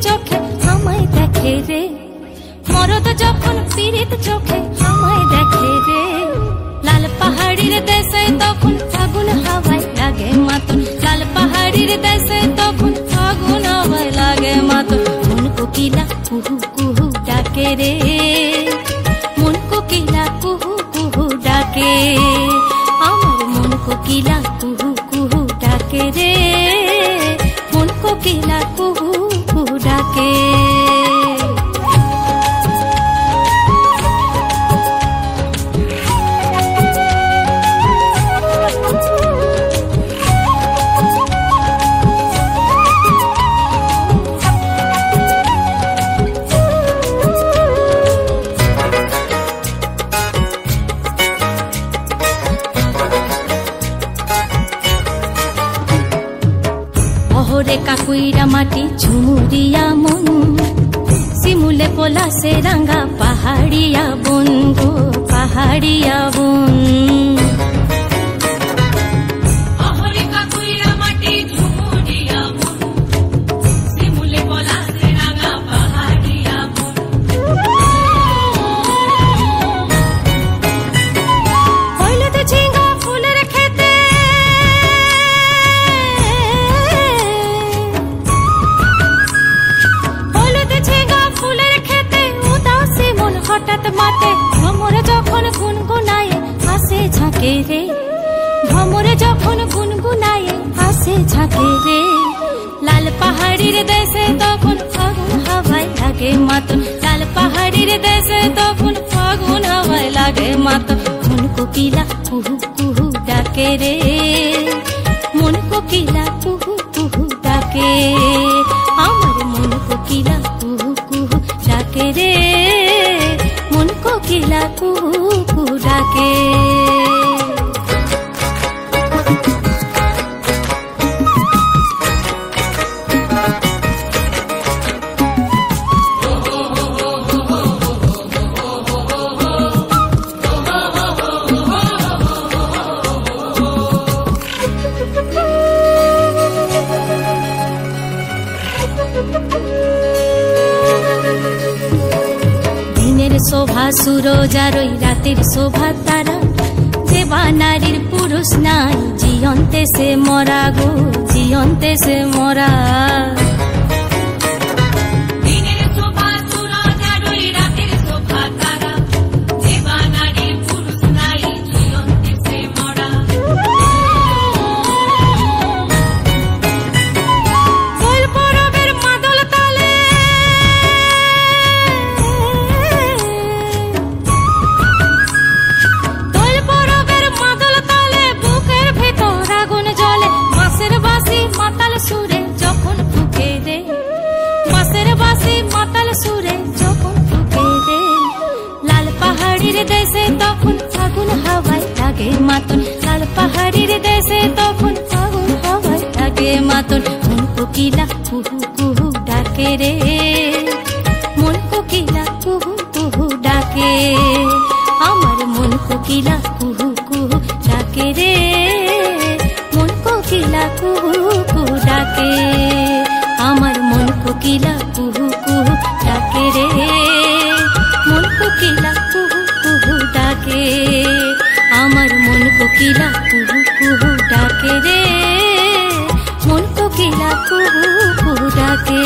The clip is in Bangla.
চোখে আমায় দেখে রে, মরদ যখন পীড়িত চোখে আমায় দেখে রে। লাল পাহাড়ির দেশে তখন ফাগুন হাওয়ায় লাগে মাতন, লাল পাহাড়ির দেশে তখন ফাগুন হাওয়ায় লাগে মাতন। মন কোকিলা কুহু কুহু ডাকে রে, মন কোকিলা কুহু কুহু ডাকে, আমার মন কোকিলা কুহু কুহু ডাকে রে, মন কোকিলা কুহু কুহু ডাকে। অহরে কাকুইরা মাটি ঝুমুরিয়া মন, শিমুলে পলাশে রাঙ্গা পাহাড়িয়া বন গো পাহাড়িয়া বন। অহরে কাকুইরা মাটি ঝুমুরিয়া মন, শিমুলে পলাশে রাঙ্গা পাহাড়িয়া বন। হইলে তো ঝিঙ্গা ফুলের খেতে, হঠাৎ মাতে ভ্রমরে যখন গুনগুনায় হাসে ঝাঁকে রে, ভ্রমরে যখন গুনগুনায় হাসে ঝাঁকে রে। লাল পাহাড়ির দেশে তখন ফাগুন হাওয়ায় লাগে মাতন, লাল পাহাড়ির দেশে তখন ফাগুন হাওয়ায় লাগে মাতন। মন কোকিলা কুহু কুহু ডাকে রে, মন কোকিলা কুহু কুহু ডাকে, আমার মন কোকিলা কুহু কুহু ডাকে রে, মন কোকিলা কুহু কুহু ডাকে। শোভা সুরজার ওই রাতের শোভা তারা, দেবা নারীর পুরুষ নাই জিয়ন্তে সে মরা গো জিয়ন্তে সে মরা। দেশে তখন ফাগুন হাওয়ায় লাগে মাতন, লাল পাহাড়ির দেশে তখন ফাগুন হাওয়ায় লাগে মাতন। মন কোকিলা কুহু কুহু ডাকে রে, মন কোকিলা কুহু কুহু ডাকে, আমার মন কোকিলা কুহু কুহু ডাকে রে, মন কোকিলা কুহু কুহু ডাকে, আমার মন কোকিলা কুহু কুহু ডাকে রে, মন কোকিলা কুহু কুহু ডাকে, আমার মন কোকিলা কুহু কুহু ডাকে রে, মন কোকিলা কুহু কুহু ডাকে।